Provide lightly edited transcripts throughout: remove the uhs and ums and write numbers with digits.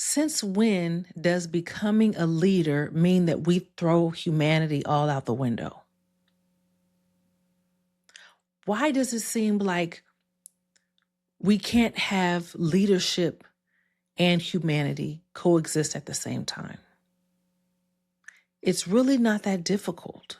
Since when does becoming a leader mean that we throw humanity all out the window? Why does it seem like we can't have leadership and humanity coexist at the same time? It's really not that difficult.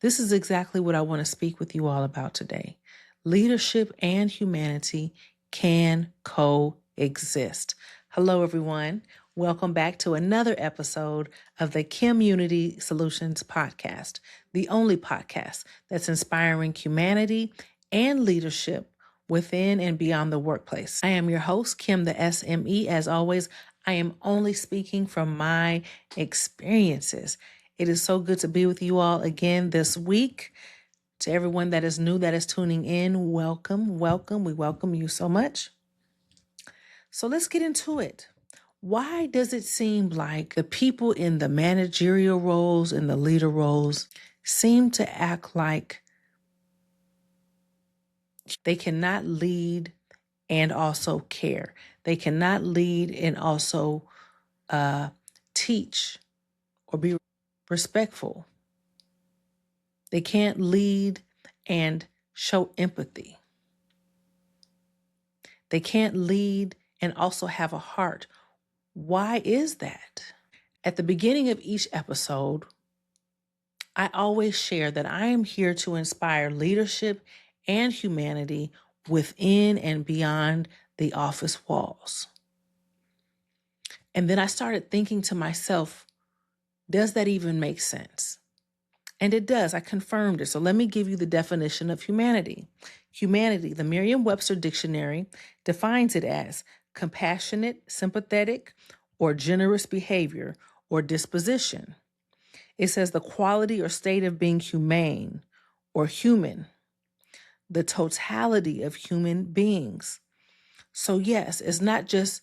This is exactly what I want to speak with you all about today. Leadership and humanity can coexist. Hello, everyone. Welcome back to another episode of the KimUnity Soulutions podcast, the only podcast that's inspiring humanity and leadership within and beyond the workplace. I am your host, Kim the SME. As always, I am only speaking from my experiences. It is so good to be with you all again this week. To everyone that is new, that is tuning in, welcome, welcome. We welcome you so much. So let's get into it. Why does it seem like the people in the managerial roles and the leader roles seem to act like they cannot lead and also care? They cannot lead and also teach or be respectful. They can't lead and show empathy. They can't lead and also have a heart. Why is that? At the beginning of each episode, I always share that I am here to inspire leadership and humanity within and beyond the office walls. And then I started thinking to myself, does that even make sense? And it does. I confirmed it. So let me give you the definition of humanity. Humanity, the Merriam-Webster dictionary defines it as compassionate, sympathetic, or generous behavior or disposition. It says the quality or state of being humane or human, the totality of human beings. So yes, it's not just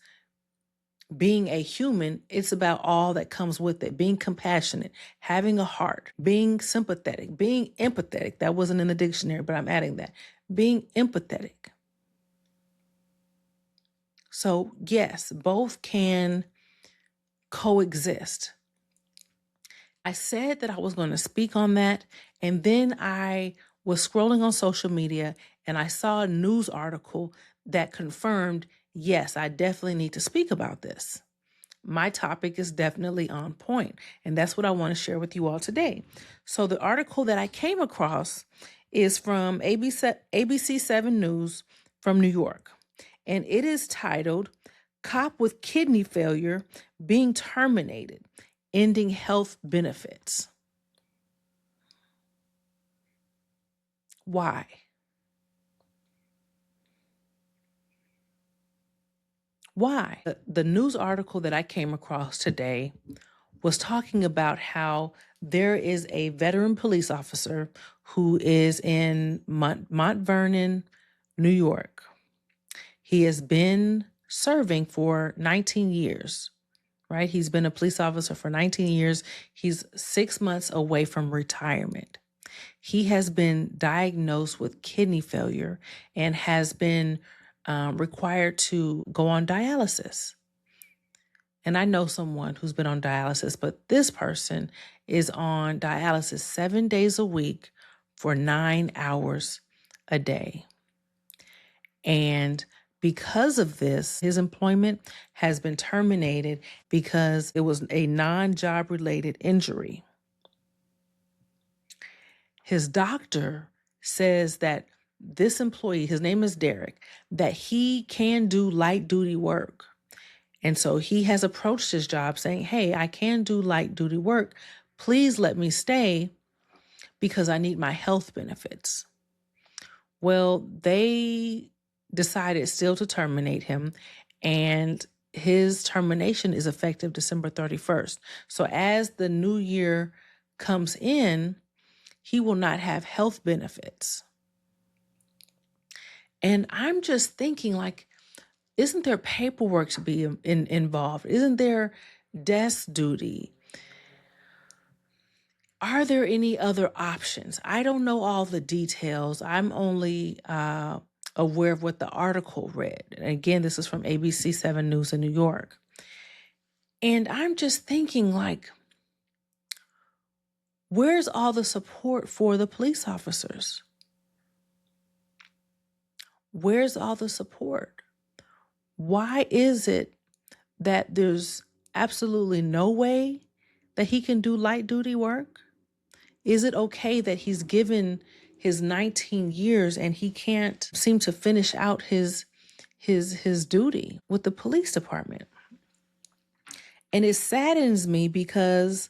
being a human, it's about all that comes with it. Being compassionate, having a heart, being sympathetic, being empathetic. That wasn't in the dictionary, but I'm adding that. Being empathetic. So yes, both can coexist. I said that I was going to speak on that, and then I was scrolling on social media and I saw a news article that confirmed, yes, I definitely need to speak about this. My topic is definitely on point, and that's what I want to share with you all today. So the article that I came across is from ABC 7 News from New York, and it is titled, "Cop with Kidney Failure Being Terminated, Ending Health Benefits." Why? Why? The news article that I came across today was talking about how there is a veteran police officer who is in Mount Vernon, New York. He has been serving for 19 years, right? He's been a police officer for 19 years. He's 6 months away from retirement. He has been diagnosed with kidney failure and has been required to go on dialysis. And I know someone who's been on dialysis, but this person is on dialysis 7 days a week for 9 hours a day. And because of this, his employment has been terminated because it was a non-job related injury. His doctor says that this employee, his name is Derek, that he can do light duty work. And so he has approached his job saying, hey, I can do light duty work. Please let me stay because I need my health benefits. Well, they decided still to terminate him, and his termination is effective December 31st. So as the new year comes in, he will not have health benefits. And I'm just thinking, like, isn't there paperwork to be involved? Isn't there desk duty? Are there any other options? I don't know all the details. I'm only aware of what the article read. And again, this is from ABC 7 News in New York. And I'm just thinking, like, where's all the support for the police officers? Where's all the support? Why is it that there's absolutely no way that he can do light duty work? Is it okay that he's given his 19 years and he can't seem to finish out his duty with the police department? And it saddens me because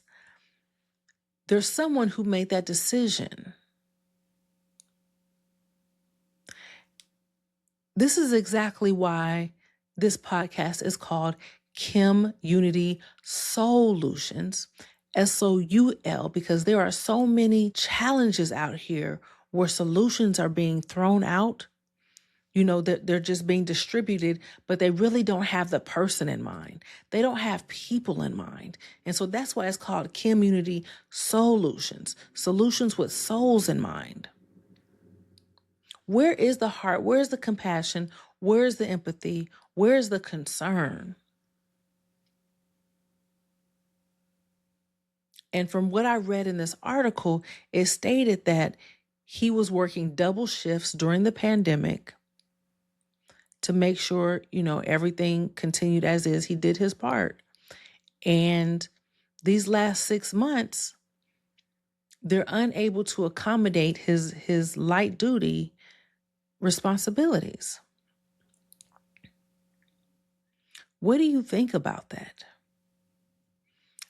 there's someone who made that decision. This is exactly why this podcast is called KimUnity Soulutions, SOUL, because there are so many challenges out here where solutions are being thrown out. You know, they're just being distributed, but they really don't have the person in mind. They don't have people in mind. And so that's why it's called KimUnity Soulutions, solutions with souls in mind. Where is the heart? Where's the compassion? Where's the empathy? Where's the concern? And from what I read in this article, it stated that he was working double shifts during the pandemic to make sure, everything continued as is. He did his part. And these last 6 months, they're unable to accommodate his light duty responsibilities. What do you think about that?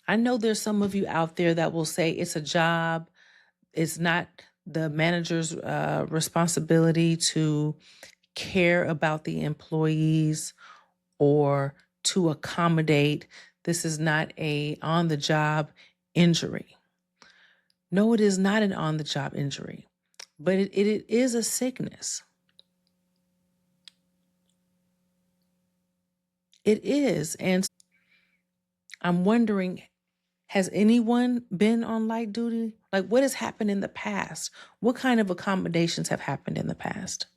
I know there's some of you out there that will say it's a job. It's not the manager's responsibility to care about the employees or to accommodate. This is not a on-the-job injury. No, it is not an on-the-job injury, but it is a sickness. It is. And I'm wondering, has anyone been on light duty? Like, what has happened in the past? What kind of accommodations have happened in the past?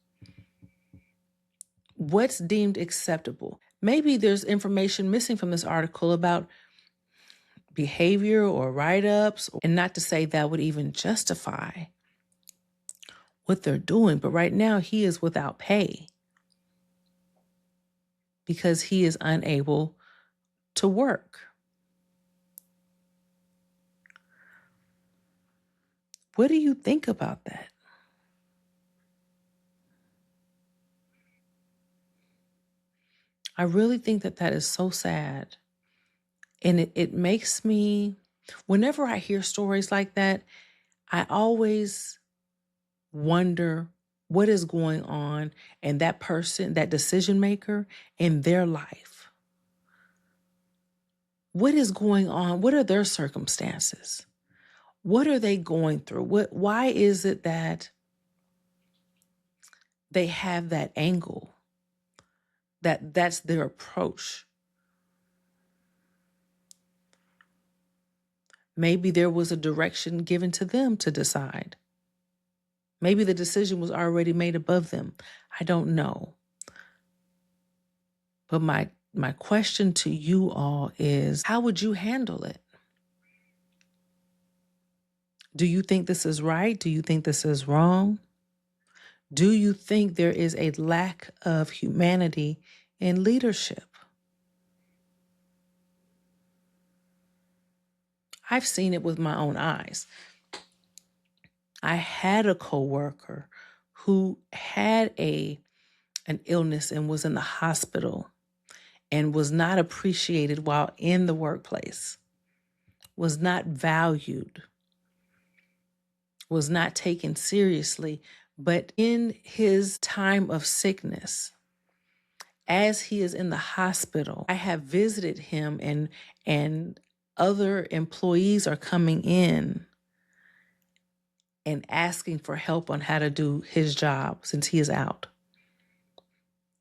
What's deemed acceptable? Maybe there's information missing from this article about behavior or write-ups, and not to say that would even justify what they're doing. But right now, he is without pay because he is unable to work. What do you think about that? I really think that is so sad. And it makes me, whenever I hear stories like that, I always wonder what is going on in that person, that decision maker, in their life. What is going on? What are their circumstances? What are they going through? Why is it that they have that angle? That's their approach. Maybe there was a direction given to them to decide. Maybe the decision was already made above them. I don't know. But my question to you all is, how would you handle it? Do you think this is right? Do you think this is wrong? Do you think there is a lack of humanity in leadership? I've seen it with my own eyes. I had a coworker who had an illness and was in the hospital and was not appreciated while in the workplace, was not valued, was not taken seriously. But in his time of sickness, as he is in the hospital, I have visited him, and other employees are coming in and asking for help on how to do his job since he is out.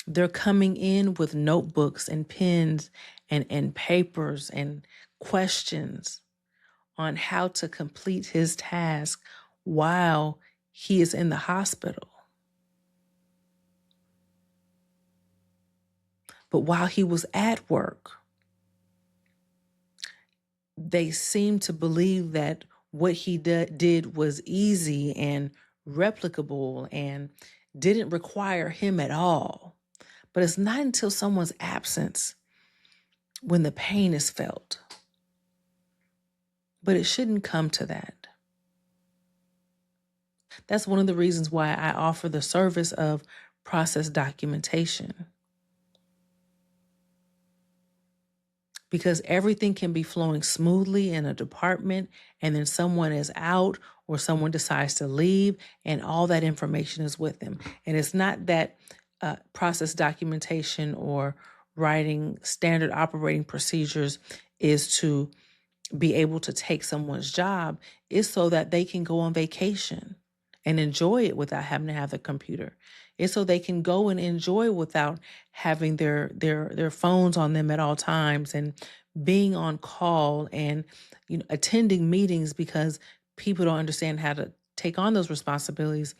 They're coming in with notebooks and pens and papers and questions on how to complete his task while he is in the hospital. But while he was at work, they seemed to believe that what he did was easy and replicable and didn't require him at all. But it's not until someone's absence when the pain is felt. But it shouldn't come to that. That's one of the reasons why I offer the service of process documentation. Because everything can be flowing smoothly in a department, and then someone is out or someone decides to leave, and all that information is with them. And it's not that process documentation or writing standard operating procedures is to be able to take someone's job. It's so that they can go on vacation and enjoy it without having to have the computer. It's so they can go and enjoy without having their phones on them at all times and being on call and attending meetings, because people don't understand how to take on those responsibilities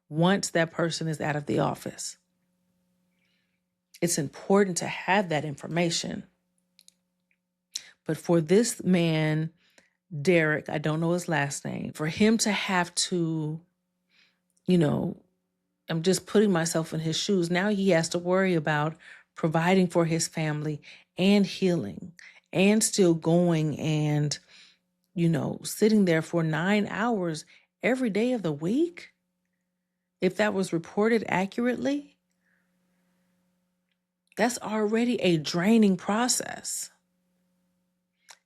once that person is out of the office. It's important to have that information. But for this man, Derek, I don't know his last name, for him to have to, I'm just putting myself in his shoes. Now he has to worry about providing for his family and healing and still going and, sitting there for 9 hours every day of the week. If that was reported accurately, that's already a draining process.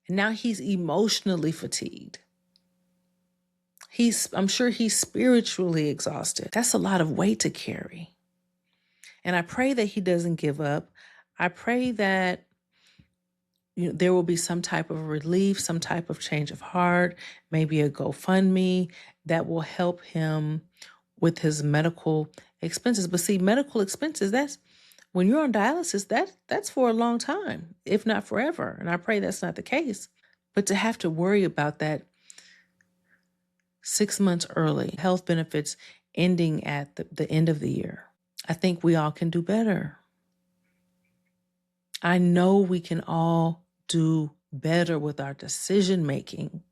And now he's emotionally fatigued. I'm sure he's spiritually exhausted. That's a lot of weight to carry. And I pray that he doesn't give up. I pray that there will be some type of relief, some type of change of heart, maybe a GoFundMe that will help him with his medical expenses. But see, medical expenses, that's when you're on dialysis, that's for a long time, if not forever. And I pray that's not the case. But to have to worry about that 6 months early, health benefits ending at the end of the year, I think we all can do better. I know we can all do better with our decision making,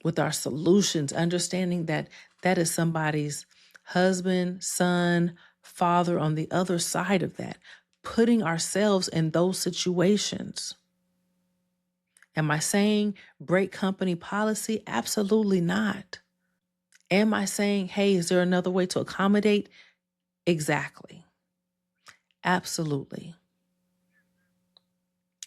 with our solutions, understanding that that is somebody's husband, son, father on the other side of that, putting ourselves in those situations. Am I saying break company policy? Absolutely not. Am I saying, hey, is there another way to accommodate? Exactly. Absolutely.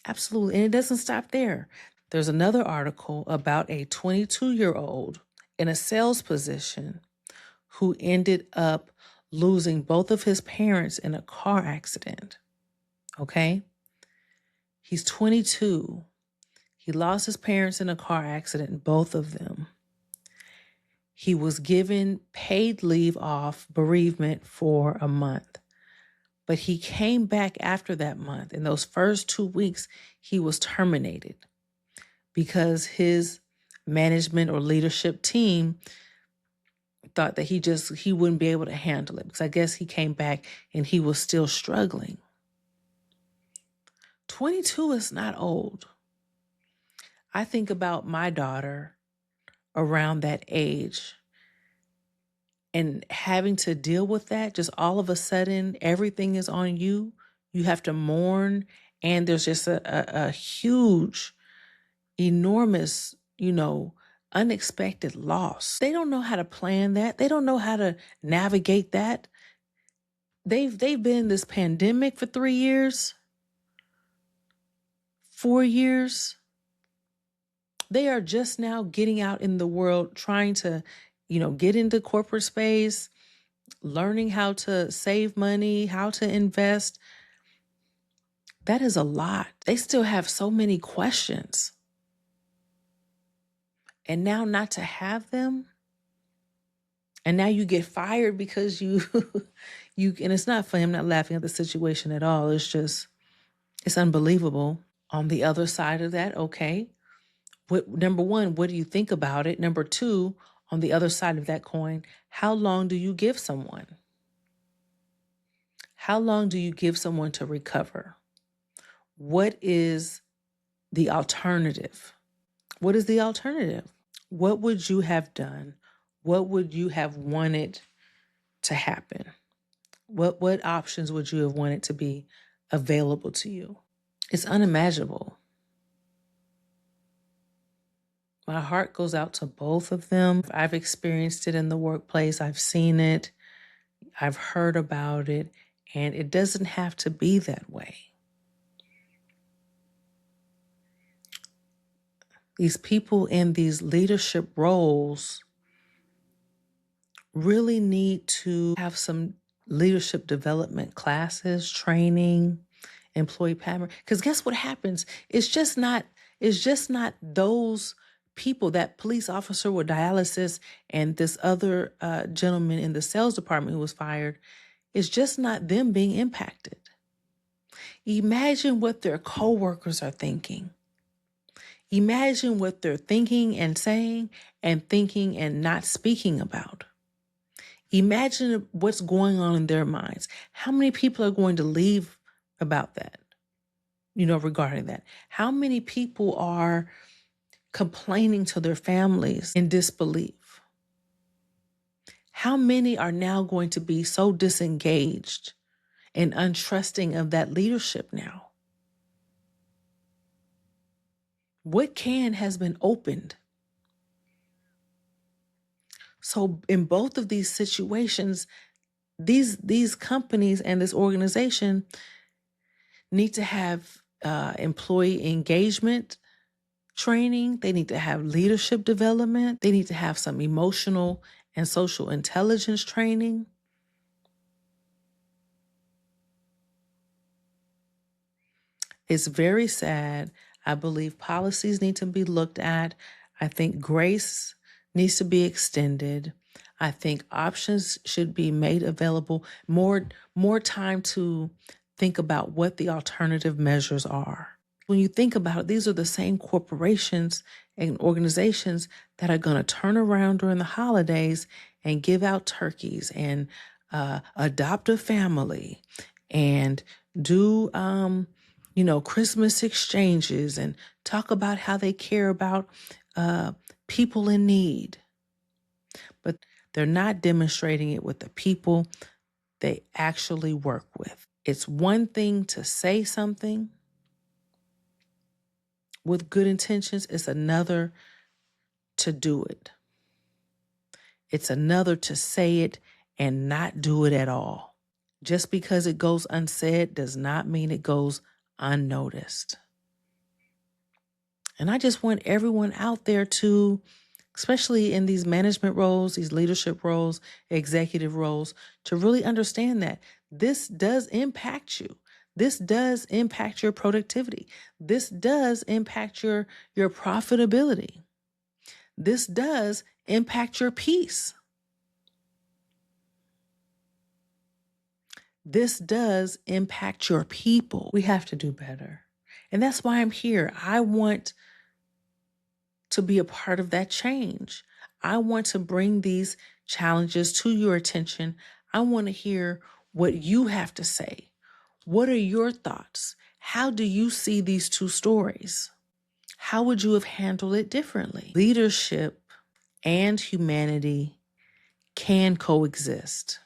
Absolutely. And it doesn't stop there. There's another article about a 22-year-old in a sales position who ended up losing both of his parents in a car accident. Okay? He's 22. He lost his parents in a car accident, both of them. He was given paid leave off bereavement for a month. But he came back after that month. In those first 2 weeks, he was terminated because his management or leadership team thought that he wouldn't be able to handle it, because I guess he came back and he was still struggling. 22 is not old. I think about my daughter around that age and having to deal with that. Just all of a sudden, everything is on you. You have to mourn, and there's just a huge, enormous, unexpected loss. They don't know how to plan that. They don't know how to navigate that. They've been in this pandemic for 3 years, 4 years. They are just now getting out in the world, trying to, get into corporate space, learning how to save money, how to invest. That is a lot. They still have so many questions. And now not to have them. And now you get fired because you, and it's not funny. I'm not laughing at the situation at all. It's unbelievable. On the other side of that, okay. Number one, what do you think about it? Number two, on the other side of that coin, how long do you give someone? How long do you give someone to recover? What is the alternative? What is the alternative? What would you have done? What would you have wanted to happen? What options would you have wanted to be available to you? It's unimaginable. My heart goes out to both of them. I've experienced it in the workplace. I've seen it. I've heard about it. And it doesn't have to be that way. These people in these leadership roles really need to have some leadership development classes, training, employee empowerment. Because guess what happens? It's just not those people, that police officer with dialysis and this other gentleman in the sales department who was fired. It's just not them being impacted. Imagine what their coworkers are thinking. Imagine what they're thinking and saying and thinking and not speaking about. Imagine what's going on in their minds. How many people are going to leave about that, regarding that? How many people are complaining to their families in disbelief? How many are now going to be so disengaged and untrusting of that leadership now? What can has been opened? So in both of these situations, these companies and this organization need to have employee engagement training. They need to have leadership development. They need to have some emotional and social intelligence training. It's very sad. I believe policies need to be looked at. I think grace needs to be extended. I think options should be made available, more time to think about what the alternative measures are. When you think about it, these are the same corporations and organizations that are going to turn around during the holidays and give out turkeys and adopt a family and do Christmas exchanges and talk about how they care about people in need. But they're not demonstrating it with the people they actually work with. It's one thing to say something with good intentions. It's another to do it. It's another to say it and not do it at all. Just because it goes unsaid does not mean it goes unnoticed. And I just want everyone out there to, especially in these management roles, these leadership roles, executive roles, to really understand that this does impact you. This does impact your productivity. This does impact your profitability. This does impact your peace. This does impact your people. We have to do better. And that's why I'm here. I want to be a part of that change. I want to bring these challenges to your attention. I want to hear what you have to say. What are your thoughts? How do you see these two stories? How would you have handled it differently? Leadership and humanity can coexist.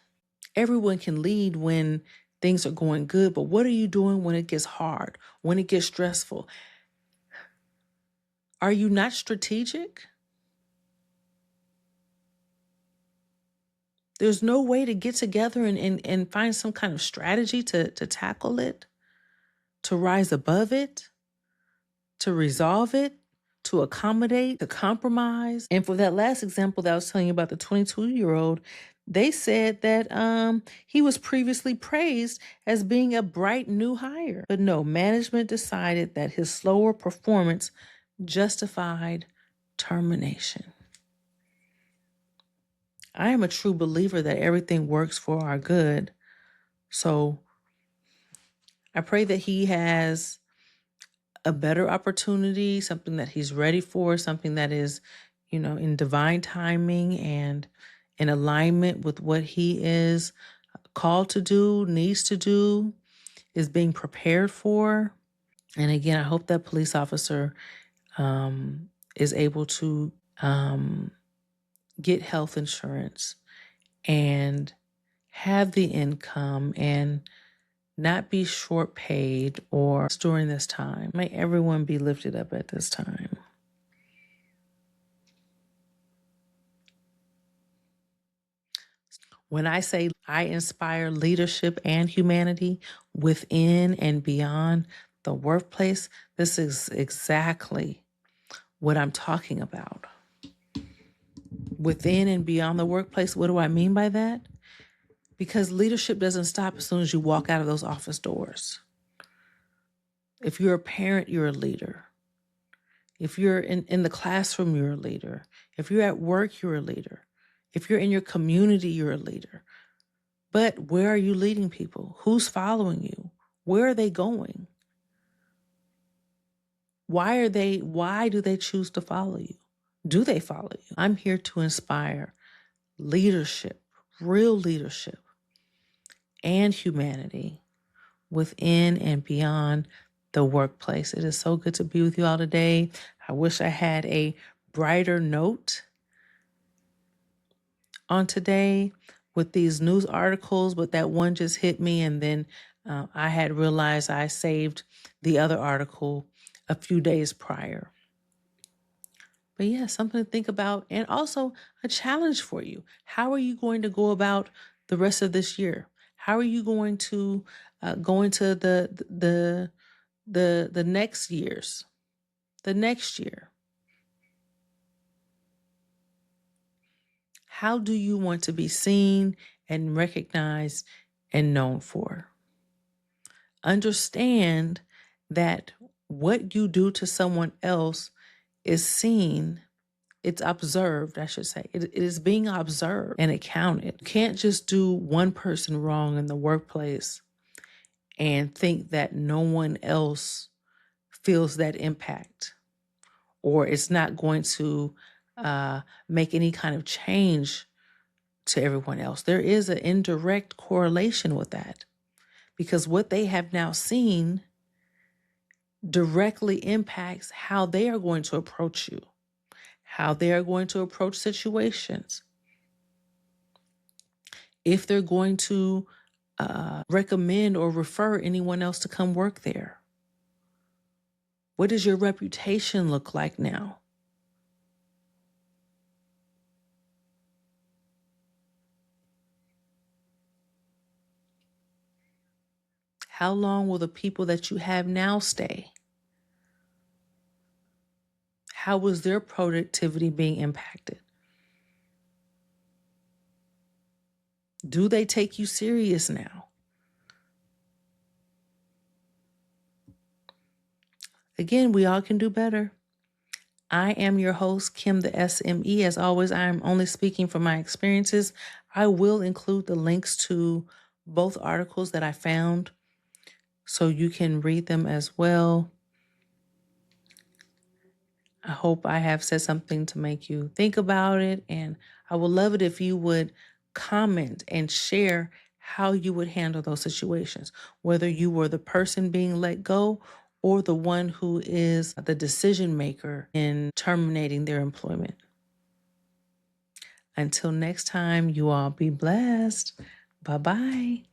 Everyone can lead when things are going good, but what are you doing when it gets hard, when it gets stressful? Are you not strategic? There's no way to get together and find some kind of strategy to tackle it, to rise above it, to resolve it, to accommodate, to compromise. And for that last example that I was telling you about, the 22-year-old, they said that he was previously praised as being a bright new hire. But no, management decided that his slower performance justified termination. I am a true believer that everything works for our good. So I pray that he has a better opportunity, something that he's ready for, something that is, in divine timing and in alignment with what he is called to do, needs to do, is being prepared for. And again, I hope that police officer is able to get health insurance and have the income and not be short paid or during this time. May everyone be lifted up at this time. When I say I inspire leadership and humanity within and beyond the workplace, this is exactly what I'm talking about. Within and beyond the workplace, what do I mean by that? Because leadership doesn't stop as soon as you walk out of those office doors. If you're a parent, you're a leader. If you're in the classroom, you're a leader. If you're at work, you're a leader. If you're in your community, you're a leader. But where are you leading people? Who's following you? Where are they going? Why do they choose to follow you? Do they follow you? I'm here to inspire leadership, real leadership, and humanity within and beyond the workplace. It is so good to be with you all today. I wish I had a brighter note on today with these news articles, but that one just hit me, and then I had realized I saved the other article a few days prior. But yeah, something to think about, and also a challenge for you. How are you going to go about the rest of this year? How are you going to go into the next years, the next year? How do you want to be seen and recognized and known for? Understand that what you do to someone else is seen, it's observed, I should say. It is being observed and accounted. You can't just do one person wrong in the workplace and think that no one else feels that impact, or it's not going to make any kind of change to everyone else. There is an indirect correlation with that, because what they have now seen directly impacts how they are going to approach you, how they are going to approach situations, if they're going to recommend or refer anyone else to come work there. What does your reputation look like now? How long will the people that you have now stay? How is their productivity being impacted? Do they take you serious now? Again, we all can do better. I am your host, Kim the SME. As always, I am only speaking from my experiences. I will include the links to both articles that I found so you can read them as well. I hope I have said something to make you think about it, and I would love it if you would comment and share how you would handle those situations, whether you were the person being let go or the one who is the decision maker in terminating their employment. Until next time, you all be blessed. Bye-bye.